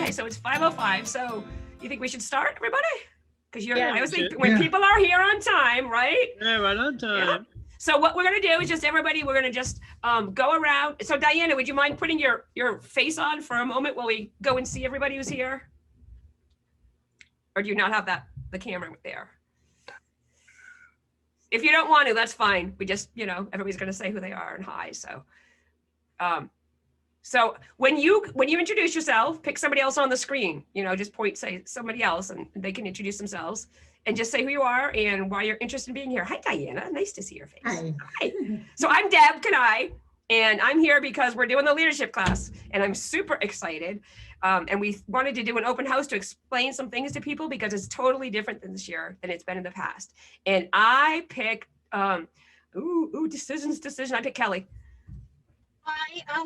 Okay, so it's 5:05. So you think we should start, everybody? Because Yeah, I always think when people are here on time, right? Yeah, right on time. Yeah. So what we're gonna do is just everybody, we're gonna just go around. So Diana, would you mind putting your face on for a moment while we go and see everybody who's here? Or do you not have the camera there? If you don't want to, that's fine. We just, everybody's gonna say who they are and hi. So, so when you introduce yourself, pick somebody else on the screen. Just say somebody else, and they can introduce themselves, and just say who you are and why you're interested in being here. Hi, Diana. Nice to see your face. Hi. So I'm Deb Kanai, and I'm here because we're doing the leadership class, and I'm super excited. And we wanted to do an open house to explain some things to people because it's totally different than this year than it's been in the past. And I pick, decision. I pick Kelly. Hi, my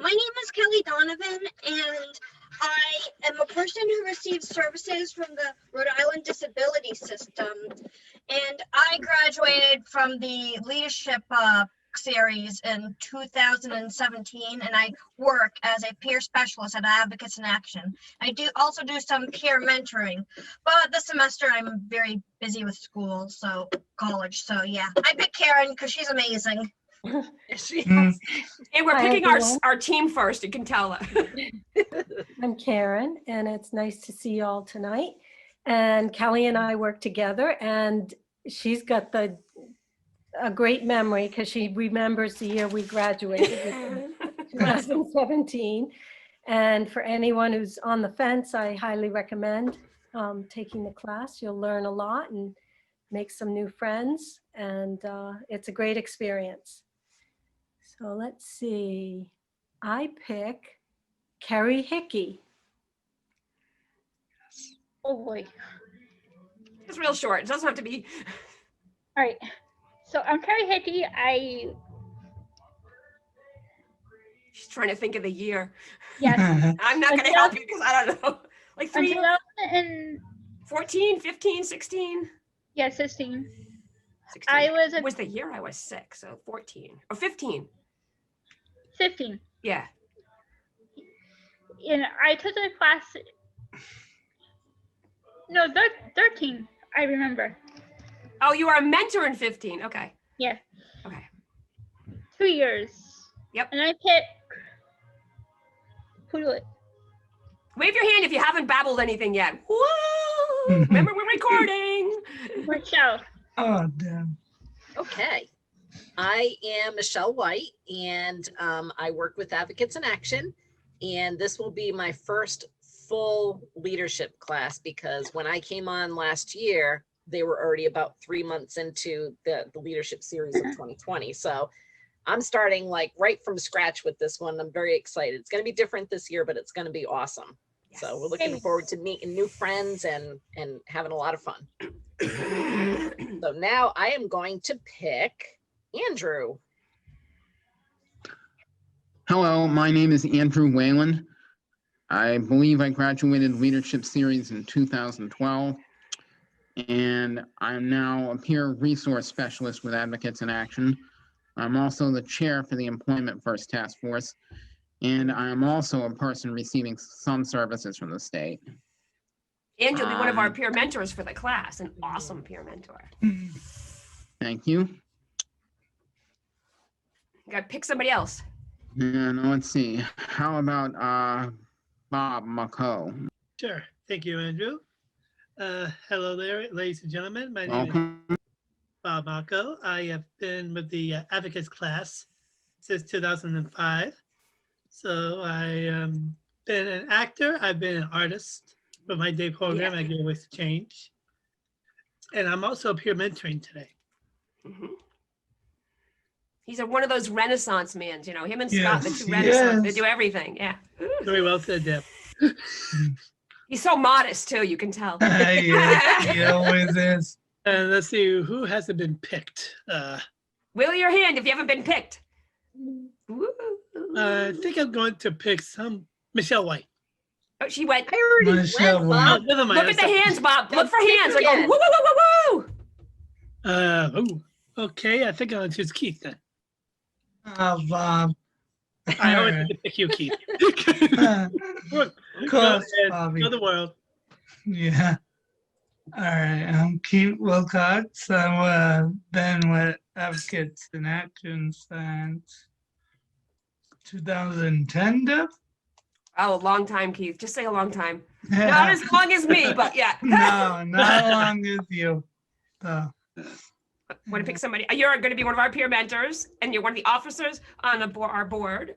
name is Kelly Donovan, and I am a person who receives services from the Rhode Island Disability System. And I graduated from the leadership series in 2017, and I work as a peer specialist at Advocates in Action. I also do some peer mentoring, but this semester I'm very busy with school, so college. So yeah, I picked Karen because she's amazing. And we're picking our team first. You can tell. I'm Karen, and it's nice to see you all tonight. And Kelly and I work together, and she's got a great memory because she remembers the year we graduated in 2017. And for anyone who's on the fence, I highly recommend taking the class. You'll learn a lot and make some new friends, and it's a great experience. So let's see. I pick Carrie Hickey. Oh boy. It's real short. It doesn't have to be. All right. So I'm Carrie Hickey. She's trying to think of the year. Yes. I'm not going to help you because I don't know. Like 14, 15, 16. Yeah, 16. 16. It was the year I was sick, so 14 or 15. 15. Yeah. And I took a class. No, 13. I remember. Oh, you were a mentor in 15. Okay. Yeah. Okay. 2 years. Yep. And I pick. Who do it? Wave your hand if you haven't babbled anything yet. Woo! Remember, we're recording. Michelle. Oh, damn. Okay. I am Michelle White, and I work with Advocates in Action. And this will be my first full leadership class because when I came on last year, they were already about 3 months into the leadership series of 2020. So I'm starting like right from scratch with this one. I'm very excited. It's going to be different this year, but it's going to be awesome. Yes. So we're looking forward to meeting new friends and having a lot of fun. So now I am going to pick Andrew. Hello, my name is Andrew Whalen. I believe I graduated leadership series in 2012, and I'm now a peer resource specialist with Advocates in Action. I'm also the chair for the Employment First Task Force, and I'm also a person receiving some services from the state. And you'll be one of our peer mentors for the class, an awesome peer mentor. Thank you. You gotta pick somebody else. And let's see, how about Bob McCoe? Sure. Thank you, Andrew. Hello there, ladies and gentlemen. My name is Bob Marco. I have been with the Advocates class since 2005. So I been an actor. I've been an artist for my day program. I Give Ways to Change. And I'm also peer mentoring today. Mm-hmm. He's one of those Renaissance men, him and Scott, the two Renaissance, they do everything. Yeah. Very well said, Deb. He's so modest too, you can tell. Yeah, he always is. And let's see, who hasn't been picked? Wheel your hand if you haven't been picked. I think I'm going to pick Michelle White. Oh, she went. I already went, Bob. Never mind. Look at the hands, Bob. Look for hands. Like, woo, woo, woo, woo, woo. Okay, I think I'll choose Keith then. Bob. I always get to pick you, Keith. Look, Of go course, ahead, Bobby. show the world. Yeah. All right. I'm Keith Wilcox. I've been with Advocates in Action since 2010, Deb? Oh, a long time, Keith. Just say a long time. Not as long as me, but yeah. No, not long as you. So, Want to pick somebody? You're going to be one of our peer mentors, and you're one of the officers on our board.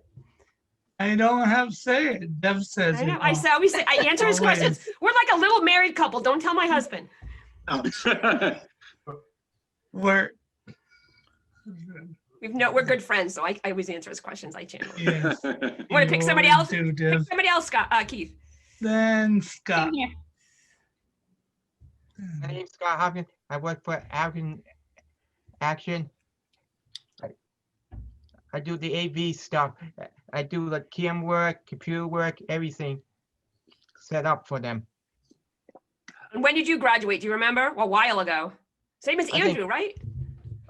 I don't have to say it. Deb says I know. it. I say always say I answer his Always. questions. We're like a little married couple. Don't tell my husband. We're We're good friends, so I always answer his questions. I channel. yes. Want to pick somebody else? Do, Pick Deb. somebody else, Scott. Keith. Then Scott. Same here. My name's Scott Hopkins. I work for African Action. I do the AV stuff. I do the cam work, computer work, everything set up for them. And when did you graduate? Do you remember? Well, a while ago. Same as I think- Andrew, right?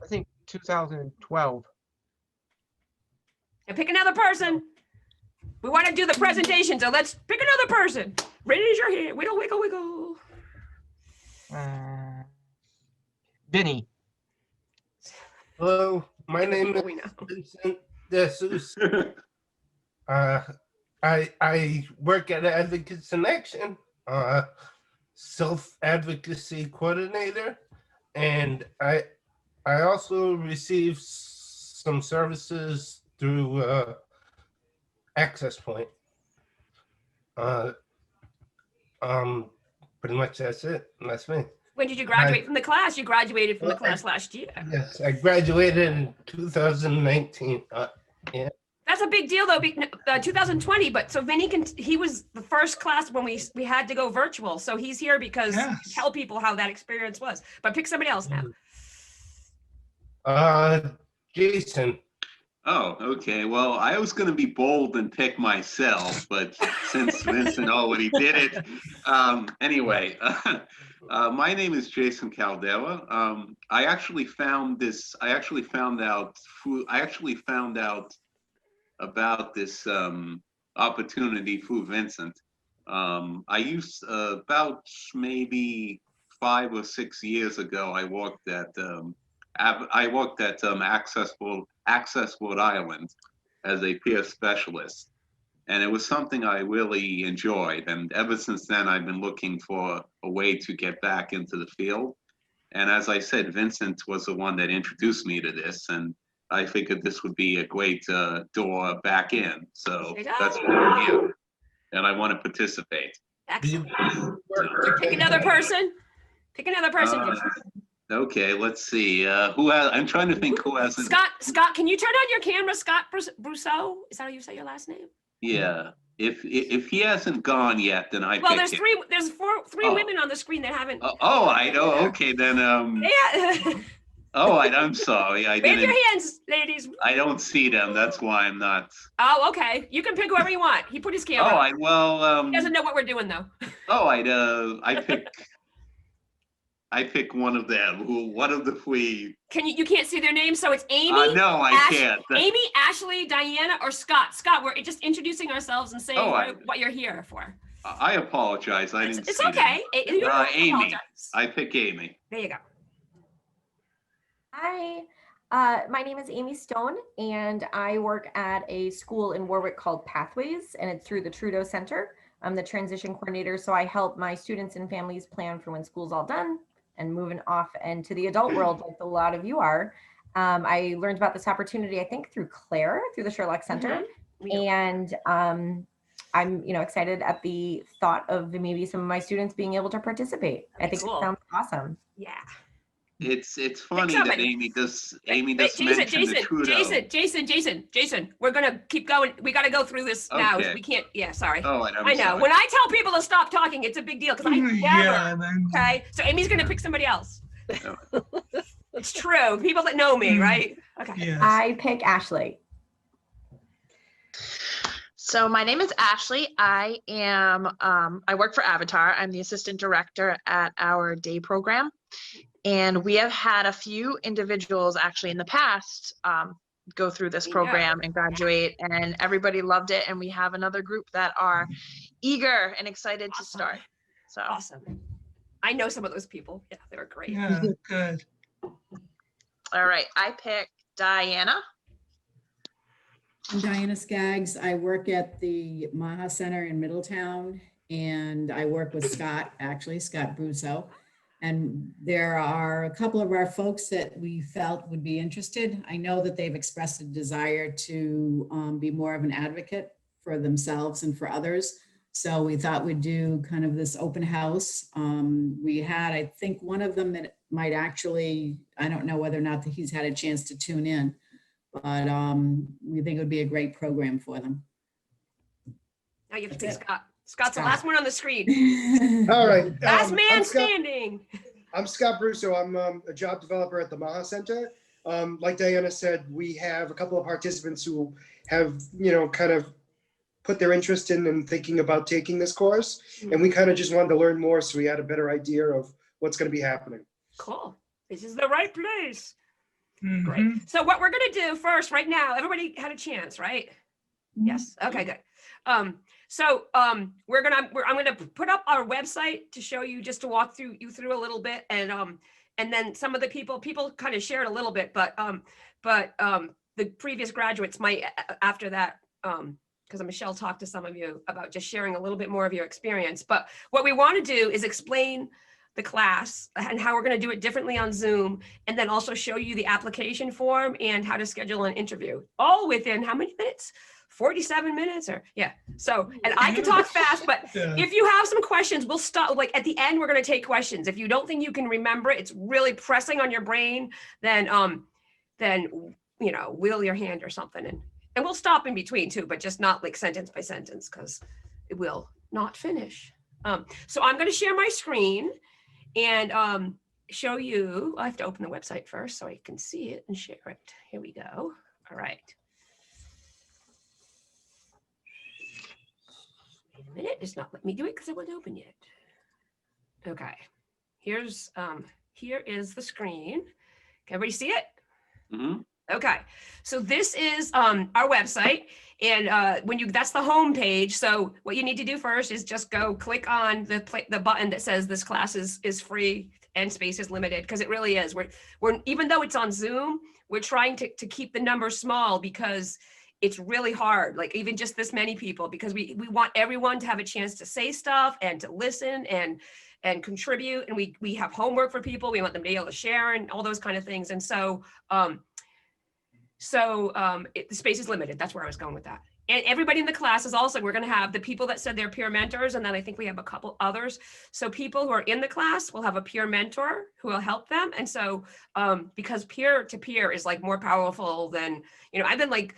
I think 2012. And pick another person. We want to do the presentation, so let's pick another person. Raise your hand. Wiggle, wiggle, wiggle. Vinny. Hello, my name is We know. Vincent DeSouza. I work at Advocates in Action, self-advocacy coordinator, and I also receive some services through Access Point. Pretty much that's it. That's me. When did you graduate from the class? You graduated from the class last year. Yes, I graduated in 2019. That's a big deal though, 2020, but so Vinny he was the first class when we had to go virtual. So he's here because Yes. tell people how that experience was, but pick somebody else now. Jason. Oh, okay. Well, I was going to be bold and pick myself, but since Vincent already did it, anyway, my name is Jason Caldela. I actually found out about this opportunity through Vincent. I used about maybe 5 or 6 years ago. I worked at Access Rhode Island as a peer specialist, and it was something I really enjoyed. And ever since then, I've been looking for a way to get back into the field. And as I said, Vincent was the one that introduced me to this, and I figured this would be a great door back in. So that's why I'm here, and I want to participate. Excellent. Pick another person. Pick another person. Jason. Okay, let's see. Who has? I'm trying to think who hasn't. Scott, can you turn on your camera? Scott Brousseau? Is that how you say your last name? Yeah. If he hasn't gone yet, then I. Well, pick there's him. three women on the screen that haven't. Oh, I know. Okay, then. Yeah. I'm sorry. I Raise didn't. your hands, ladies. I don't see them. That's why I'm not. Oh, okay. You can pick whoever you want. He put his camera. Oh, He doesn't know what we're doing though. Oh, I pick one of them. One of the three. You can't see their names, so it's Amy. No, I can't. Amy, Ashley, Diana, or Scott. Scott, we're just introducing ourselves and saying what you're here for. I apologize. I didn't. It's see okay. You don't have to Amy. apologize. I pick Amy. There you go. Hi, my name is Amy Stone, and I work at a school in Warwick called Pathways, and it's through the Trudeau Center. I'm the transition coordinator, so I help my students and families plan for when school's all done and moving off into the adult world like a lot of you are. I learned about this opportunity, I think, through Claire, through the Sherlock Center. And I'm excited at the thought of maybe some of my students being able to participate. I think Cool. it sounds awesome. Yeah. It's funny that somebody. Amy does Wait, mention the Trudeau. Jason, we're gonna keep going. We gotta go through this now. Okay. We can't, sorry. Oh, I know. sorry. When I tell people to stop talking, it's a big deal because I never. Yeah, then Okay, so Amy's gonna pick somebody else. It's true. People that know me, right? Okay. yes. I pick Ashley. So my name is Ashley. I work for Avatar. I'm the assistant director at our day program. And we have had a few individuals actually in the past go through this Yeah. program and graduate, and everybody loved it. And we have another group that are eager and excited to start. So Awesome. I know some of those people. Yeah, they were great. Yeah, good. all right, I picked Diana. I'm Diana Skaggs. I work at the Maha Center in Middletown, and I work with Scott Brusso. And there are a couple of our folks that we felt would be interested. I know that they've expressed a desire to be more of an advocate for themselves and for others. So we thought we'd do kind of this open house. We had, I think, one of them that might actually, I don't know whether or not that he's had a chance to tune in, but we think it would be a great program for them. Now you have to That's pick it. Scott. Scott's the last one on the screen. All right. Last man I'm Scott, standing. I'm Scott Brusso. I'm a job developer at the Maha Center. Like Diana said, we have a couple of participants who have, kind of put their interest in and thinking about taking this course. And we kind of just wanted to learn more, so we had a better idea of what's going to be happening. Cool. This is the right place. Mhm. Great. So what we're going to do first, right now, everybody had a chance, right? Yes. Okay, good. I'm going to put up our website to show you, just to walk you through a little bit. And then some of the people kind of shared a little bit, but the previous graduates might, after that, because Michelle talked to some of you about just sharing a little bit more of your experience. But what we want to do is explain the class and how we're going to do it differently on Zoom, and then also show you the application form and how to schedule an interview, all within how many minutes? 47 minutes or yeah. So, and I can talk fast, but Yeah. if you have some questions, we'll stop. Like at the end, we're going to take questions. If you don't think you can remember it, it's really pressing on your brain, then wheel your hand or something, and we'll stop in between too, but just not like sentence by sentence, because it will not finish. So I'm going to share my screen and show you. I have to open the website first so I can see it and share it. Here we go. All right. Wait a minute, it's not letting me do it because it wasn't open yet. Okay, here is the screen. Can everybody see it? Mm-hmm. Okay, so this is our website, and that's the home page. So what you need to do first is just go click on the button that says this class is free and space is limited, because it really is. We're even though it's on Zoom, we're trying to keep the numbers small, because it's really hard, like even just this many people, because we want everyone to have a chance to say stuff and to listen and contribute, and we have homework for people. We want them to be able to share and all those kind of things. And so the space is limited. That's where I was going with that. And everybody in the class is also, we're going to have the people that said they're peer mentors, and then I think we have a couple others. So people who are in the class will have a peer mentor who will help them. And so because peer to peer is like more powerful than, I've been like,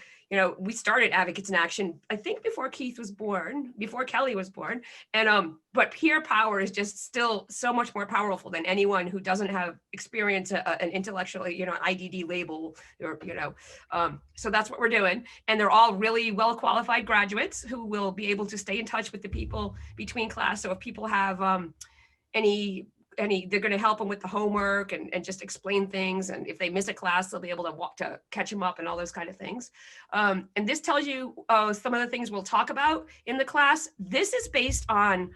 we started Advocates in Action, I think before Keith was born, before Kelly was born. And, but peer power is just still so much more powerful than anyone who doesn't have experience, an intellectually, an IDD label, or, so that's what we're doing. And they're all really well-qualified graduates who will be able to stay in touch with the people between class. So if people have any, they're going to help them with the homework and just explain things. And if they miss a class, they'll be able to catch them up and all those kind of things. And this tells you some of the things we'll talk about in the class. This is based on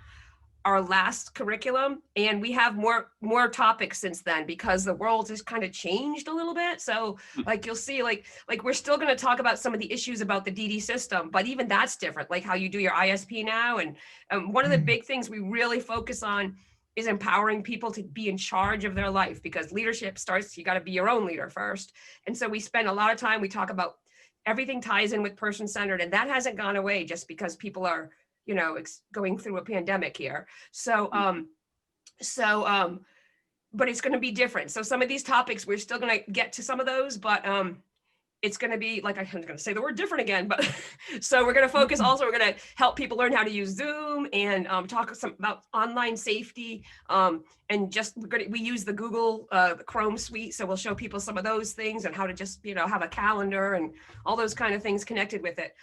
our last curriculum, and we have more topics since then, because the world has kind of changed a little bit. So like you'll see, like we're still going to talk about some of the issues about the DD system, but even that's different, like how you do your ISP now. And one of the big things we really focus on is empowering people to be in charge of their life, because leadership starts, you got to be your own leader first. And so we spend a lot of time, we talk about everything ties in with person-centered, and that hasn't gone away just because people are, going through a pandemic here. So, but it's going to be different. So some of these topics, we're still going to get to some of those, but it's going to be, like, I'm going to say the word different again, but so we're going to focus also, we're going to help people learn how to use Zoom and talk about online safety. And just, we use the Google, the Chrome suite. So we'll show people some of those things and how to just, have a calendar and all those kind of things connected with it.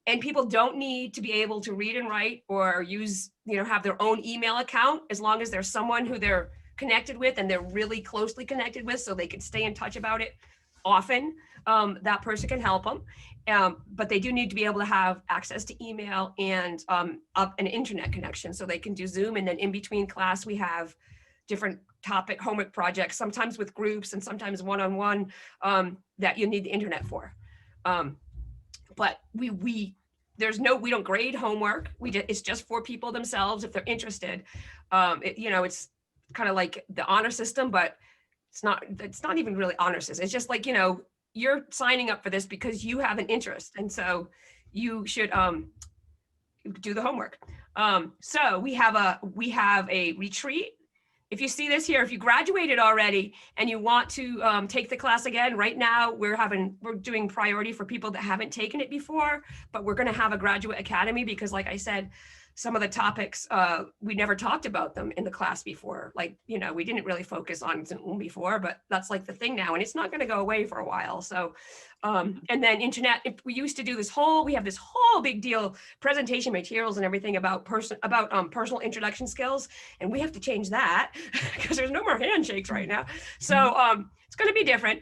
And people don't need to be able to read and write or use, have their own email account, as long as there's someone who they're connected with and they're really closely connected with, so they can stay in touch about it often. that person can help them. But they do need to be able to have access to email and an internet connection so they can do Zoom. And then in between class, we have different topic homework projects, sometimes with groups and sometimes one-on-one that you need the internet for. But we don't grade homework. It's just for people themselves if they're interested. It's kind of like the honor system, but it's not even really honor system. It's just like, you're signing up for this because you have an interest. And so you should do the homework. So we have a retreat. If you see this here, if you graduated already and you want to take the class again, right now we're doing priority for people that haven't taken it before, but we're going to have a graduate academy because, like I said, some of the topics, we never talked about them in the class before. Like, we didn't really focus on Zoom before, but that's like the thing now, and it's not going to go away for a while. So, and then internet, if we used to do we have this whole big deal presentation materials and everything about personal introduction skills, and we have to change that because there's no more handshakes right now. So it's going to be different.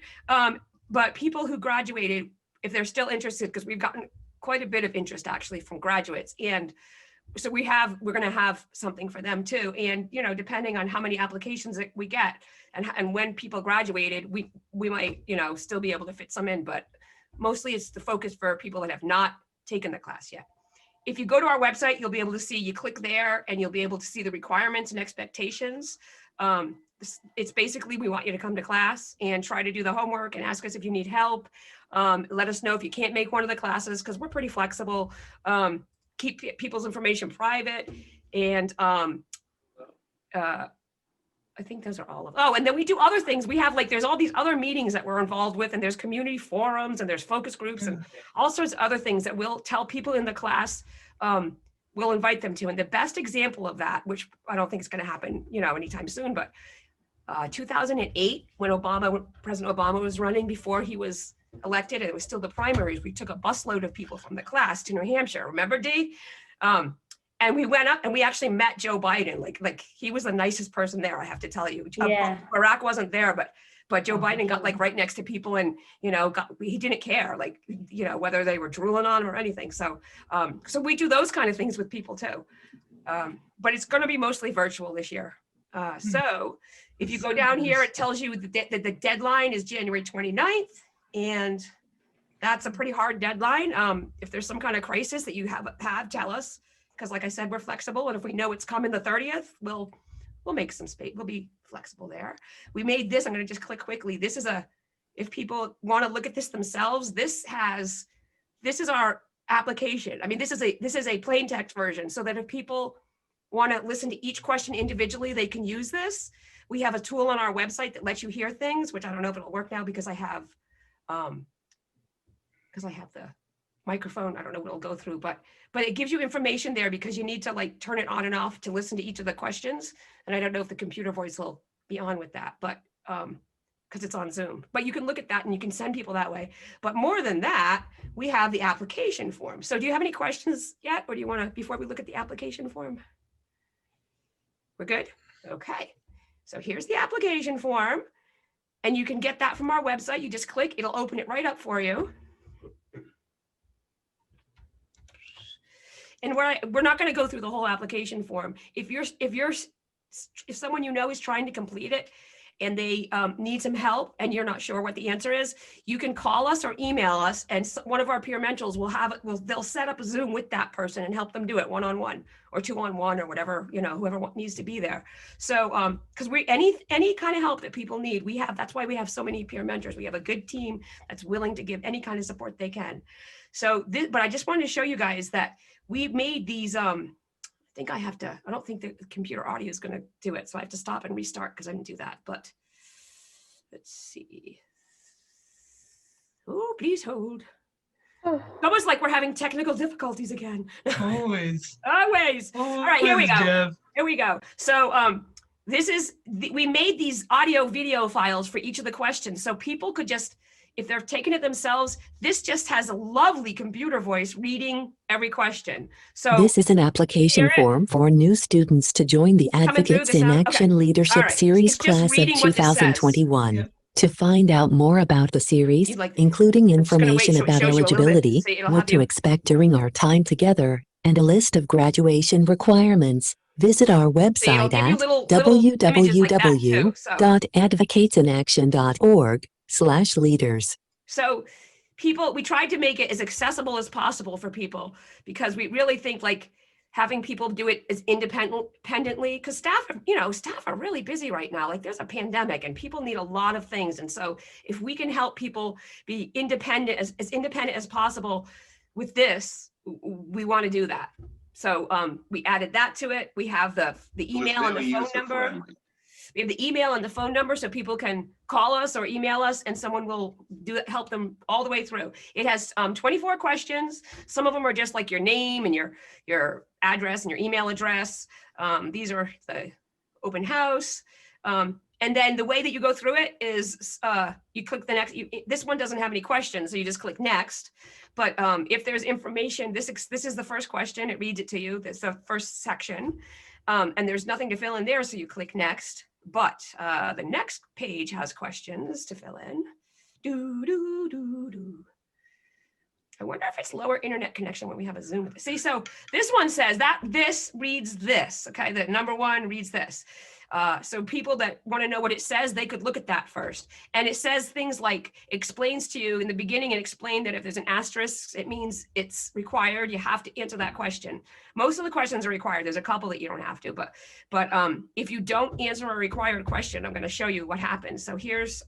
But people who graduated, if they're still interested, because we've gotten quite a bit of interest actually from graduates, and so we're going to have something for them too. And, depending on how many applications that we get and when people graduated, we might, still be able to fit some in, but mostly it's the focus for people that have not taken the class yet. If you go to our website, you'll be able to see, you click there and you'll be able to see the requirements and expectations. It's basically, we want you to come to class and try to do the homework and ask us if you need help. Let us know if you can't make one of the classes, because we're pretty flexible. Keep people's information private. And I think those are all of, and then we do other things. We have there's all these other meetings that we're involved with, and there's community forums and there's focus groups and all sorts of other things that we'll tell people in the class, we'll invite them to. And the best example of that, which I don't think is going to happen, anytime soon, but 2008, when President Obama was running before he was elected, and it was still the primaries, we took a busload of people from the class to New Hampshire. Remember, Dee? And we went up and we actually met Joe Biden. Like he was the nicest person there, I have to tell you. Yeah. Barack wasn't there, but Joe Biden got right next to people, and he didn't care whether they were drooling on him or anything. So so we do those kind of things with people too. But it's going to be mostly virtual this year. So if you go down here, it tells you that the deadline is January 29th. And that's a pretty hard deadline. If there's some kind of crisis that you have, tell us, because like I said, we're flexible. And if we know it's coming the 30th, we'll make some space. We'll be flexible there. We made this, I'm going to just click quickly. This is if people want to look at this themselves, this is our application. I mean, this is a plain text version, so that if people want to listen to each question individually, they can use this. We have a tool on our website that lets you hear things, which I don't know if it'll work now because I have the microphone. I don't know what it'll go through, but it gives you information there because you need to turn it on and off to listen to each of the questions. And I don't know if the computer voice will be on with that, but because it's on Zoom, but you can look at that and you can send people that way. But more than that, we have the application form. So do you have any questions yet? Or do you want to, before we look at the application form? We're good? Okay. So here's the application form. And you can get that from our website. You just click, it'll open it right up for you. And we're not going to go through the whole application form. If someone is trying to complete it and they need some help and you're not sure what the answer is, you can call us or email us, and one of our peer mentors they'll set up a Zoom with that person and help them do it one-on-one or two-on-one or whatever, whoever needs to be there. So because any kind of help that people need, that's why we have so many peer mentors. We have a good team that's willing to give any kind of support they can. So but I just wanted to show you guys that we made these, I don't think the computer audio is going to do it. So I have to stop and restart because I didn't do that, but let's see. Oh, please hold. It's almost like we're having technical difficulties again. Always. Always. All right, here we go. Jeff. Here we go. So we made these audio video files for each of the questions. So people could just, if they're taking it themselves, this just has a lovely computer voice reading every question. So this is an application form for new students to join the Advocates in Action Leadership Series class of 2021. To find out more about the series, You'd like- including I'm just gonna wait information so it about shows you a little bit. eligibility, See, it'll what have to you- expect during our time together, and a list of graduation requirements, visit our See, it'll website give you at little images like that too. So, www.advocatesinaction.org/leaders. so people, we tried to make it as accessible as possible for people because we really think like having people do it as independently, because staff are really busy right now. Like there's a pandemic and people need a lot of things. And so if we can help people be independent, as independent as possible with this, we want to do that. So we added that to it. We have the email and the phone number. We have the email and the phone number so people can call us or email us and someone will help them all the way through. It has 24 questions. Some of them are just like your name and your address and your email address. These are the open house. And then the way that you go through it is you click the next. This one doesn't have any questions, so you just click next. But if there's information, this is the first question. It reads it to you. That's the first section. And there's nothing to fill in there, so you click next. But the next page has questions to fill in. I wonder if it's lower internet connection when we have a Zoom. See, so this one says that this reads this, okay? The number one reads this. So people that want to know what it says, they could look at that first. And it says things like, explains to you in the beginning and explain that if there's an asterisk, it means it's required. You have to answer that question. Most of the questions are required. There's a couple that you don't have to, but if you don't answer a required question, I'm going to show you what happens. So here's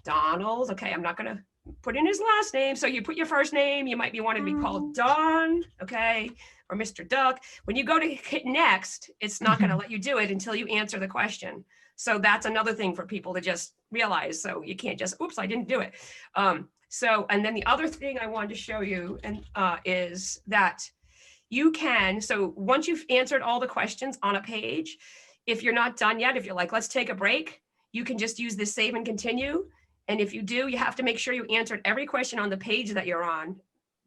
Donald. Okay, I'm not going to put in his last name. So you put your first name. You might be wanting to be called Don, okay, or Mr. Duck. When you go to hit next, it's not going to let you do it until you answer the question. So that's another thing for people to just realize. So you can't just, oops, I didn't do it. So, and then the other thing I wanted to show you is that you can, so once you've answered all the questions on a page, if you're not done yet, if you're like, let's take a break, you can just use this save and continue. And if you do, you have to make sure you answered every question on the page that you're on,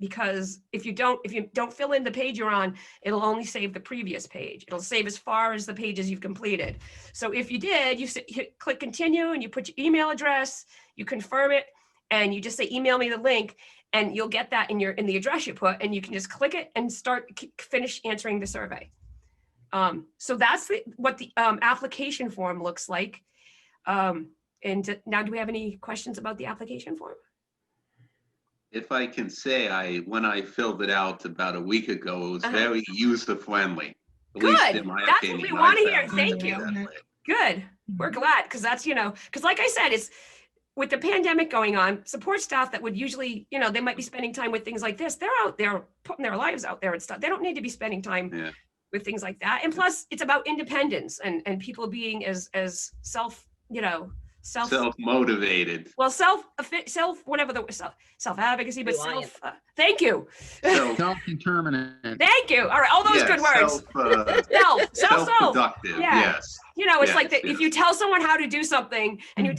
because if you don't fill in the page you're on, it'll only save the previous page. It'll save as far as the pages you've completed. So if you did, you click continue and you put your email address, you confirm it, and you just say, email me the link, and you'll get that in the address you put, and you can just click it and finish answering the survey. So that's what the application form looks like. And now, do we have any questions about the application form? If I can say, when I filled it out about a week ago, it was very user-friendly. Good. In my That's opinion, what we want to hear. I found it Thank to be you. that way. Good. We're glad, because that's, because like I said, it's with the pandemic going on, support staff that would usually, they might be spending time with things like this. They're out there putting their lives out there and stuff. They don't need to be spending time with things like that. And plus, it's about independence and people being as self-motivated. Well, self-advocacy, but thank you. Self-determinant. Thank you. All right, all those good words. Self-productive. Yeah. Yes. It's like if you tell someone how to do something and you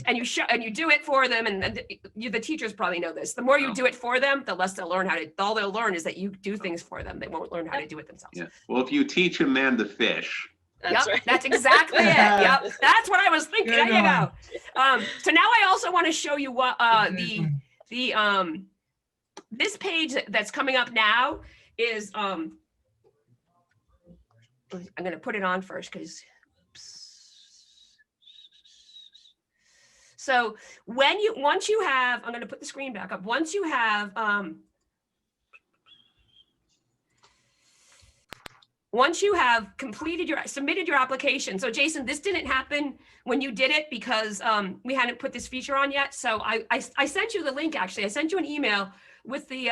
do it for them, and the teachers probably know this. The more you do it for them, the less they'll learn all they'll learn is that you do things for them. They won't learn how to do it themselves. Yeah. Well, if you teach a man to fish. That's right. That's exactly it. Yep. That's what I was thinking. There you go. So now I also want to show you what this page that's coming up now is I'm going to put it on first because so once you have, I'm going to put the screen back up. Once you have submitted your application. So Jason, this didn't happen when you did it because we hadn't put this feature on yet. So I sent you the link, actually. I sent you an email with the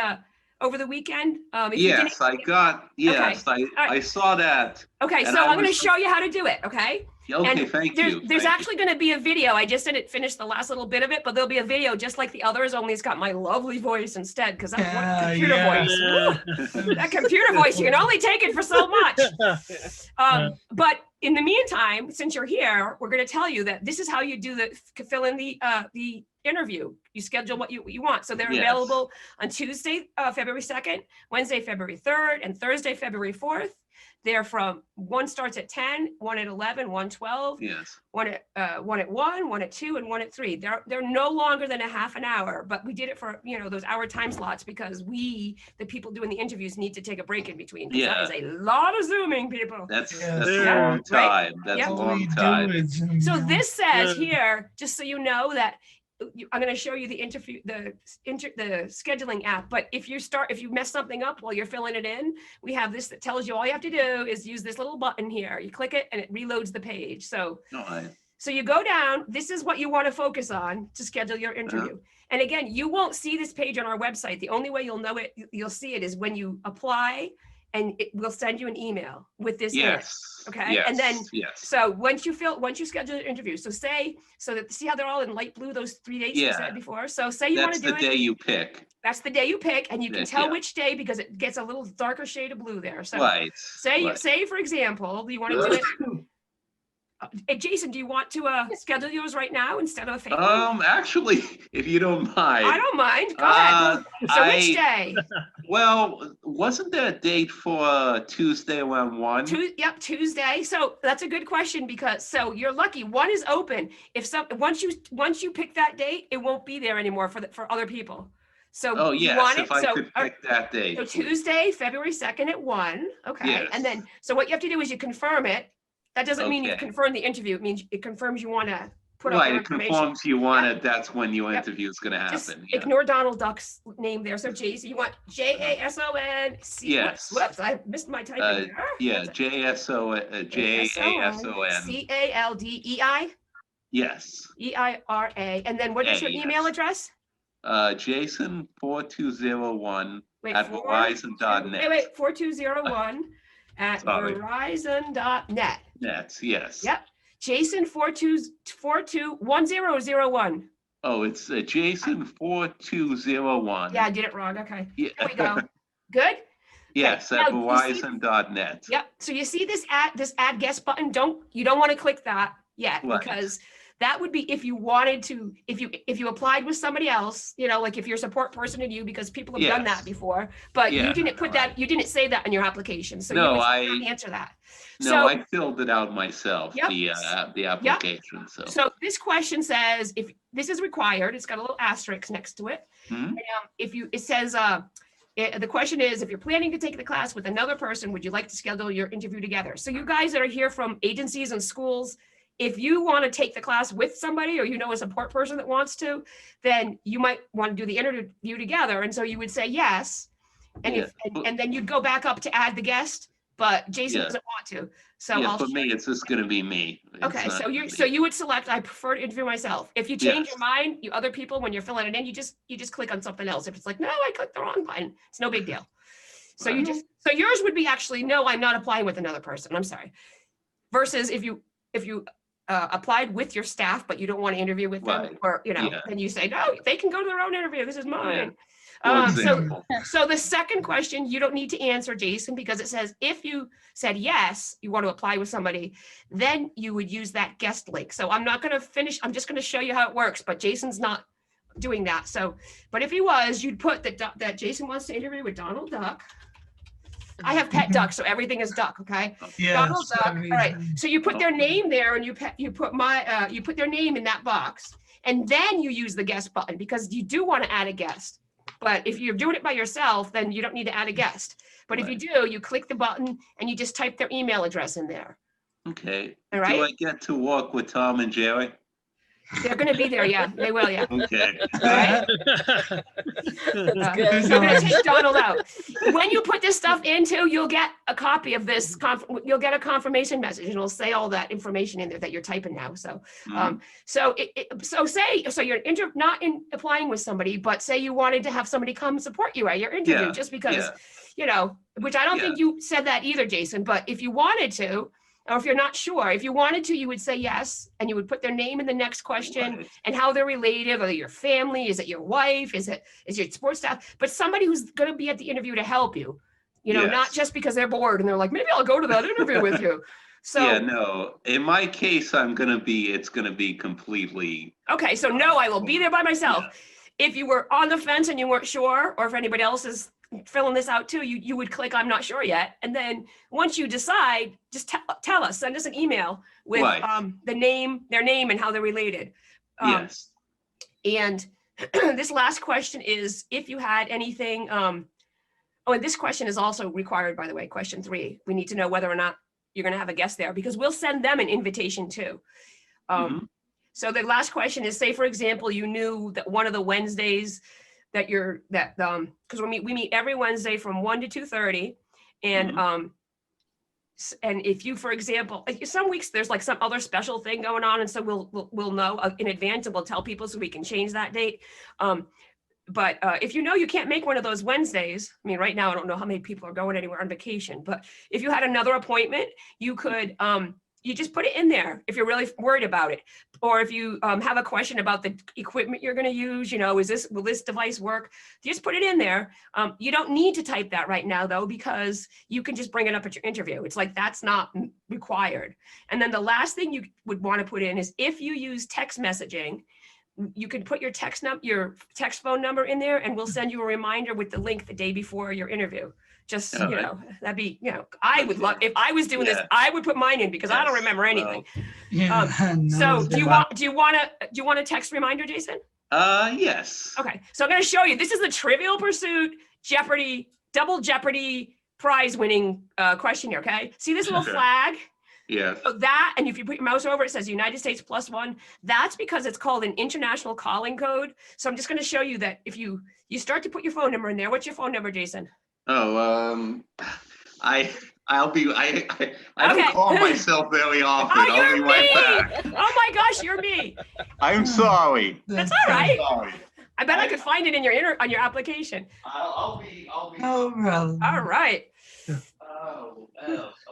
over the weekend. Yes, I saw that. Okay, so I'm going to show you how to do it, okay? Okay, thank you. There's actually going to be a video. I just didn't finish the last little bit of it, but there'll be a video just like the others, only it's got my lovely voice instead, because that's one computer voice. That computer voice, you can only take it for so much. But in the meantime, since you're here, we're going to tell you that this is how you fill in the interview. You schedule what you want. So they're Yes. available on Tuesday, February 2nd, Wednesday, February 3rd, and Thursday, February 4th. They're one starts at 10, one at 11, one 12, Yes. one at 1, one at 2, and one at 3. They're no longer than a half an hour, but we did it for, those hour time slots because the people doing the interviews, need to take a break in between. 'Cause Yeah. that is a lot of Zooming, people. That's Yeah, a they're- long time. That's Yep. a All long we do time. is, So this says Yeah. here, just so you know that I'm going to show you the scheduling app. But if you mess something up while you're filling it in, we have this that tells you all you have to do is use this little button here. You click it and it reloads the page. So you go down. This is what you want to focus on to schedule your interview. And again, you won't see this page on our website. The only way you'll see it is when you apply, and it will send you an email with this in it. Yes. Okay. Yes. And then, yes. so once you schedule your interview, see how they're all in light blue, those 3 dates you Yeah. said before. So say you want That's to do the it. day you pick. That's the day you pick, and you can tell Yeah. which day because it gets a little darker shade of blue there. So Right. say for example, you want to do it. Jason, do you want to schedule yours right now instead of a fake one? Actually, if you don't mind. I don't mind. Go ahead. So which day? Well, wasn't there a date for Tuesday around 1? Yep, Tuesday. So that's a good question because you're lucky. 1 is open. Once you pick that date, it won't be there anymore for other people. So you want it. If I could pick that date. So Tuesday, February 2nd at 1. Okay. Yes. And then what you have to do is you confirm it. That doesn't mean you Okay. confirm the interview. It means it confirms you want to put up Right, your it information. confirms you want it. That's when your Yep. interview is going to Just happen. ignore Donald Duck's name there. So Jason, you want Jason. Yes. Whoops, I missed my typing there. Yeah, JASON. Caldei. Yes. EIRA. And then what is your A, email yes. address? Jason 4201 Wait, at verizon.net. Wait, 4201 at Sorry. verizon.net. That's yes. Yep. Jason 421001. Oh, it's Jason 4201. Yeah, I did it wrong. Okay. Yeah. There we go. Good? Yes, Okay, at now, you see- verizon.net. Yep. So you see this add guest button. You don't want to click that yet Right. because that would be if you wanted to, if you applied with somebody else, like if you're a support person to you, because people have done Yes. that before, but Yeah. you didn't you didn't say that in your application. So No, you would I- answer that. No, So- I filled it out myself, Yep. the application. So this question says, if this is required, it's got a little asterisk next to it. Mhm. It says, the question is, if you're planning to take the class with another person, would you like to schedule your interview together? So you guys that are here from agencies and schools, if you want to take the class with somebody or a support person that wants to, then you might want to do the interview together. And so you would say yes. And and then you'd go back up to add the guest, but Jason Yeah. doesn't want to. So Yeah, I'll for me, it's just going to be me. It's Okay, not so gonna you would select, I prefer to interview myself. If you change Yes. your mind, you other people, when you're filling it in, you just click on something else. If it's like, no, I clicked the wrong button, it's no big deal. So so yours would be actually, no, I'm not applying with another person. I'm sorry. Versus if you applied with your staff, but you don't want to interview with them, Right. or Yeah. then you say, no, they can go to their own interview. This is mine. For example. So the second question, you don't need to answer, Jason, because it says if you said yes, you want to apply with somebody, then you would use that guest link. So I'm not going to finish. I'm just going to show you how it works, but Jason's not doing that. So, but if he was, you'd put that Jason wants to interview with Donald Duck. I have pet ducks, so everything is duck. Okay. Yes, Donald Duck. All right. everything. So you put their name there, and you put their name in that box, and then you use the guest button because you do want to add a guest. But if you're doing it by yourself, then you don't need to add a guest. But if you do, you click the button and you just type their email address in there. Okay. All right. Do I get to walk with Tom and Jerry? They're going to be there. Yeah, they will. Yeah. Okay. All right. I'm going to take Donald out. When you put this stuff into, you'll get a copy of this. You'll get a confirmation message, and it'll say all that information in there that you're typing now. So, so you're not applying with somebody, but say you wanted to have somebody come support you at your interview, Yeah, just because, yeah. Which I don't think you said that either, Jason. But if you wanted to, or if you're not sure, if you wanted to, you would say yes, and you would put their name in the next question Right. and how they're related. Are they your family? Is it your wife? Is your sports staff? But somebody who's going to be at the interview to help you, not Yes. just because they're bored and they're like, maybe I'll go to that interview with you. So, Yeah, no, in my case, it's gonna be completely, okay, so no, I will be there by myself. If you were on the fence and you weren't sure, or if anybody else is filling this out too, you would click I'm not sure yet. And then once you decide, just tell us, send us an email with Right. their name and how they're related. yes. And this last question is if you had anything, oh, and this question is also required, by the way, question 3. We need to know whether or not you're gonna have a guest there because we'll send them an invitation too. So the last question is, say, for example, you knew that one of the Wednesdays that because we meet every Wednesday from 1 to 2:30. And and if you, for example, some weeks there's like some other special thing going on. And so we'll know in advance and we'll tell people so we can change that date. But if you know you can't make one of those Wednesdays, I mean, right now, I don't know how many people are going anywhere on vacation, but if you had another appointment, you could, you just put it in there if you're really worried about it. Or if you have a question about the equipment you're going to use, you know, will this device work? Just put it in there. You don't need to type that right now, though, because you can just bring it up at your interview. It's like that's not required. And then the last thing you would want to put in is if you use text messaging, you can put your text phone number in there, and we'll send you a reminder with the link the day before your interview. Just, you know, that'd be, you know, I would love, if I was doing this, I would put mine in because I don't remember anything. So do you want a text reminder, Jason? Yes. Okay, so I'm going to show you. This is the Trivial Pursuit Jeopardy, Double Jeopardy prize winning question here. Okay, see this little flag? Yes. So that, and if you put your mouse over, it says United States +1. That's because it's called an international calling code. So I'm just going to show you that if you start to put your phone number in there. What's your phone number, Jason? Oh, I don't call myself very often. Oh, I'll be you're right me! back. Oh my gosh, you're me. I'm sorry. That's all right. I'm sorry. I bet I could find it in on your application. I'll be. No problem. All right. Oh,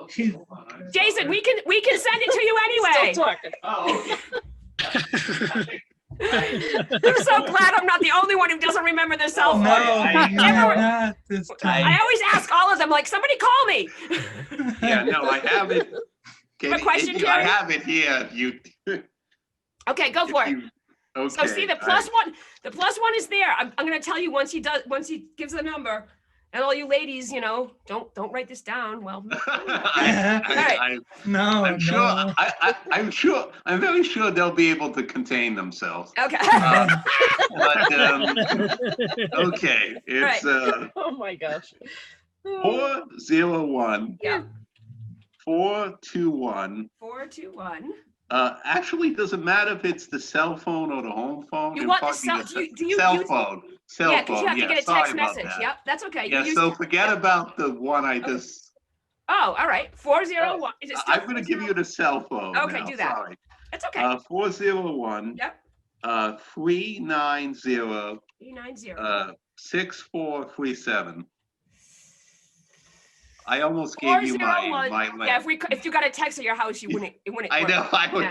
okay. Jason, we can send it to you anyway. Still talking. Oh, okay. I'm so glad I'm not the only one who doesn't remember their cell phone. No, you're not this time. I always ask all of them, like, somebody call me. Yeah, no, I have it. You have a question, I Carrie? have it here. Okay, go for it. Okay. So see the +1. The +1 is there. I'm going to tell you once he gives the number. And all you ladies, you know, don't write this down. Well, I'm sure. I'm very sure they'll be able to contain themselves. Okay. But okay, it's Oh my gosh. 401. Yeah. 421. 421. Actually, does it matter if it's the cell phone or the home phone? You want the cell? Do you cell use, phone? Yeah, because you have to get a sorry text about message. that. Yep, that's okay. Yeah, so forget about the one I just. Oh, all right. 401. Is it still I'm going to give you the cell phone. Okay, now, do that. Sorry. That's okay. 401. Yep. 390. 390. 6437. I almost gave you my link. Yeah, if you got a text at your house, it wouldn't I know. work. I would.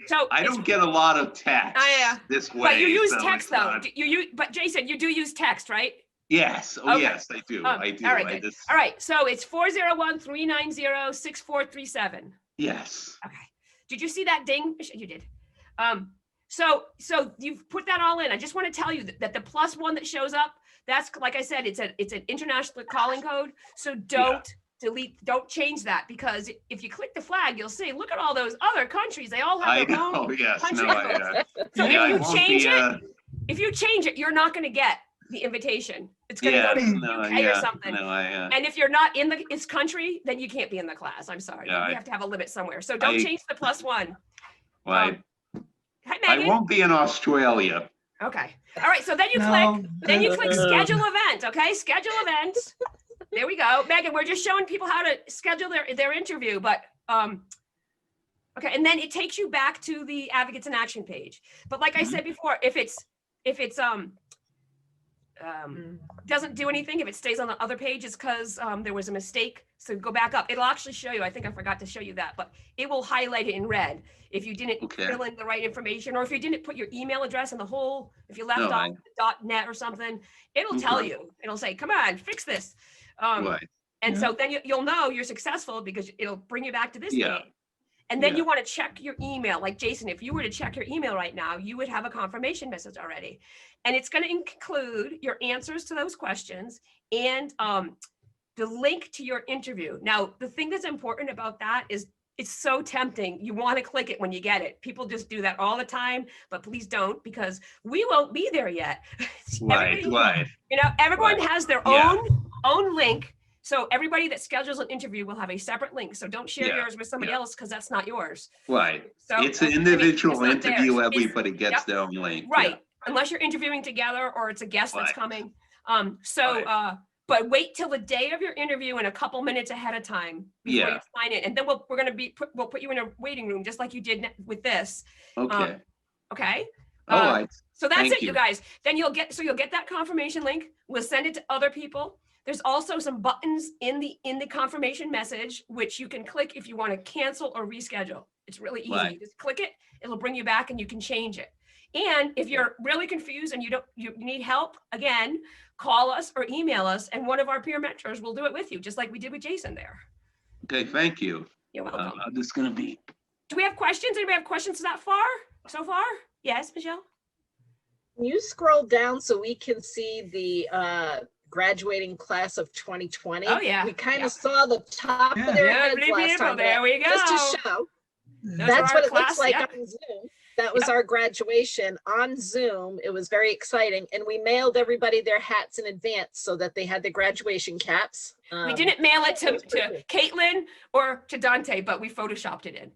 So I don't get a lot of text this way. But you use so text it's though. not- But Jason, you do use text, right? Yes. Oh, Okay. yes, I do. I do. All right, I good. just, All right, so it's 401-390-6437. yes. Okay. Did you see that ding? You did. So you've put that all in. I just want to tell you that the +1 that shows up, that's, like I said, it's an international calling code. So don't change that, because if you click the flag, you'll see, look at all those other countries. They all have their own country codes. So if you change it, you're not going to get the invitation. It's going to go to UK or something. And if you're not in its country, then you can't be in the class. I'm sorry. Yeah, you have to have a limit somewhere. So don't change the +1. Well, Hi, I Megan. won't be in Australia. Okay. All right. So then you click schedule event. Okay. Schedule event. There we go. Megan, we're just showing people how to schedule their interview, but okay. And then it takes you back to the Advocates in Action page. But like I said before, if it's doesn't do anything, if it stays on the other page, it's because there was a mistake. So go back up. It'll actually show you. I think I forgot to show you that, but it will highlight it in red if you didn't fill in the right information, or if you didn't put your email address in the whole, if you left off .net or something, it'll tell you. It'll say, come on, fix this. Right. And so then you'll know you're successful because it'll bring you back to this Yeah. page. And then Yeah. you want to check your email. Like Jason, if you were to check your email right now, you would have a confirmation message already. And it's going to include your answers to those questions and the link to your interview. Now, the thing that's important about that is it's so tempting. You want to click it when you get it. People just do that all the time, but please don't, because we won't be there yet. Right, right. You know, everyone has their Yeah. own link. So everybody that schedules an interview will have a separate link. So don't share Yeah, yours with somebody else because that's not yours. Right. So, It's an I mean, individual it's not theirs. interview. It's- Everybody gets yep. their own link. Right. Unless you're interviewing together or it's a guest that's Right. coming. But wait till the day of your interview and a couple minutes ahead of time before you Yeah. sign it. And then we'll put you in a waiting room just like you did with this. Okay. Okay. All right. So that's Thank it, you guys. Then you'll get that confirmation link. We'll send it to other people. There's also some buttons in the confirmation message, which you can click if you want to cancel or reschedule. It's really easy. Right. You just click it, it'll bring you back and you can change it. And if you're really confused and you need help, again, call us or email us and one of our peer mentors will do it with you, just like we did with Jason there. Okay, thank you. You're welcome. This is gonna be. Do we have questions? Anybody have questions so far? Yes, Michelle? Can you scroll down so we can see the graduating class of 2020? Oh, yeah. We kind of saw the top of their heads last time. There we go. Just to show. Those That's are what our it looks class, like yeah. on Zoom. That was our graduation on Zoom. It was very exciting. And we mailed everybody their hats in advance so that they had the graduation caps. We didn't mail it to Caitlin or to Dante, but we photoshopped it in.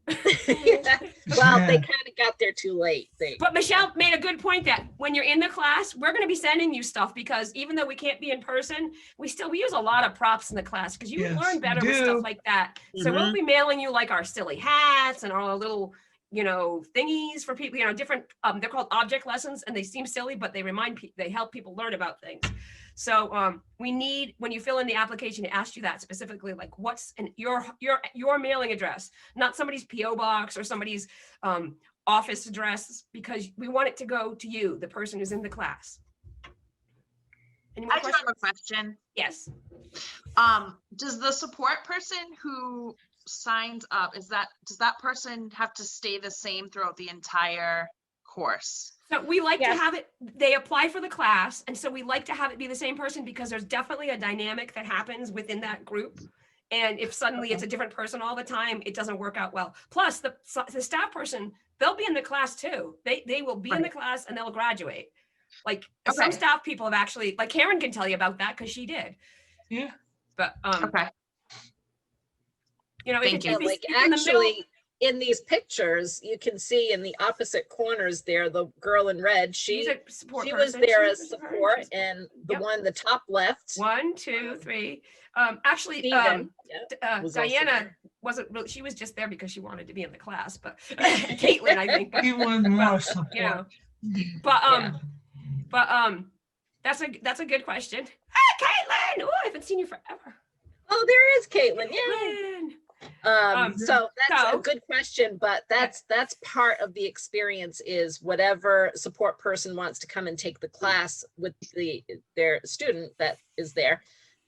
Well, they kind of got there too late. But Michelle made a good point that when you're in the class, we're going to be sending you stuff because even though we can't be in person, we use a lot of props in the class because you Yes, learn better we with do. stuff like that. So we'll be mailing you like our silly hats and our little, thingies for people, different, they're called object lessons and they seem silly, but they help people learn about things. So we need, when you fill in the application, it asks you that specifically, like what's your mailing address, not somebody's PO box or somebody's office address, because we want it to go to you, the person who's in the class. Any more I do have a question. Yes. Does the support person who signs up, does that person have to stay the same throughout the entire course? So we like to have it, they apply for the class. And so we like to have it be the same person because there's definitely a dynamic that happens within that group. And if suddenly it's a different person all the time, it doesn't work out well. Plus the staff person, they'll be in the class too. They will be in the class and they'll graduate. Like some staff people have actually, like Karen can tell you about that because she did. Yeah. But Thank you. Like actually in these pictures, you can see in the opposite corners there, the girl in red, she was there as support, and the one, the top left. 1, 2, 3. Actually, Diana wasn't really, she was just there because she wanted to be in the class, but Caitlin, I think. He was more support. But that's a good question. Ah, Caitlin! Oh, I haven't seen you forever. Oh, there is Caitlin. Yeah. So that's a good question, but that's part of the experience is whatever support person wants to come and take the class with their student that is there.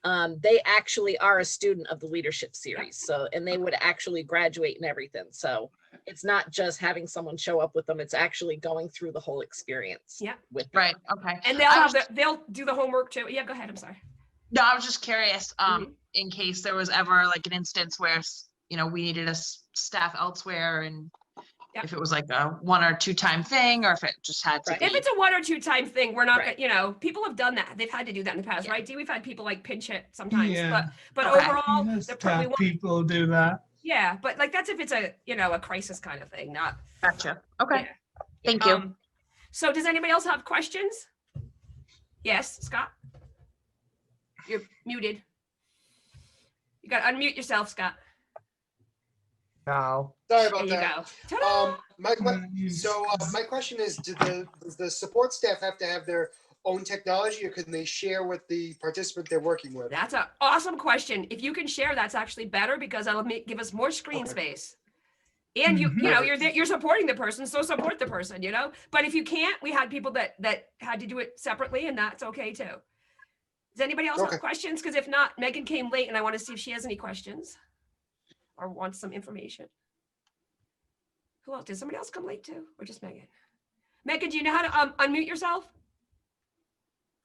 They actually are a student of the leadership series. So, and they would actually graduate and everything. So it's not just having someone show up with them. It's actually going through the whole experience. Yeah. With right. Okay. And they'll do the homework too. Yeah, go ahead. I'm sorry. No, I was just curious, in case there was ever like an instance where, we needed a staff elsewhere and if it was like a 1 or 2 time thing, or if it just had to be. If it's a 1 or 2 time thing, we're not, people have done that. They've had to do that in the past, right? Dee, we've had people like pinch hit sometimes, Yeah. but overall, Most they're probably staff people do that. Yeah, but like that's if it's a, a crisis kind of thing, not. Gotcha. Okay. Thank you. So does anybody else have questions? Yes, Scott? You're muted. You got to unmute yourself, Scott. No. Sorry about There that. you go. My question is, does the support staff have to have their own technology, or can they share with the participant they're working with? That's an awesome question. If you can share, that's actually better because that'll give us more screen space. And you're supporting the person, so support the person, But if you can't, we had people that had to do it separately, and that's okay too. Does anybody else Okay. have questions? Because if not, Megan came late and I want to see if she has any questions or wants some information. Who else? Did somebody else come late too, or just Megan? Megan, do you know how to unmute yourself?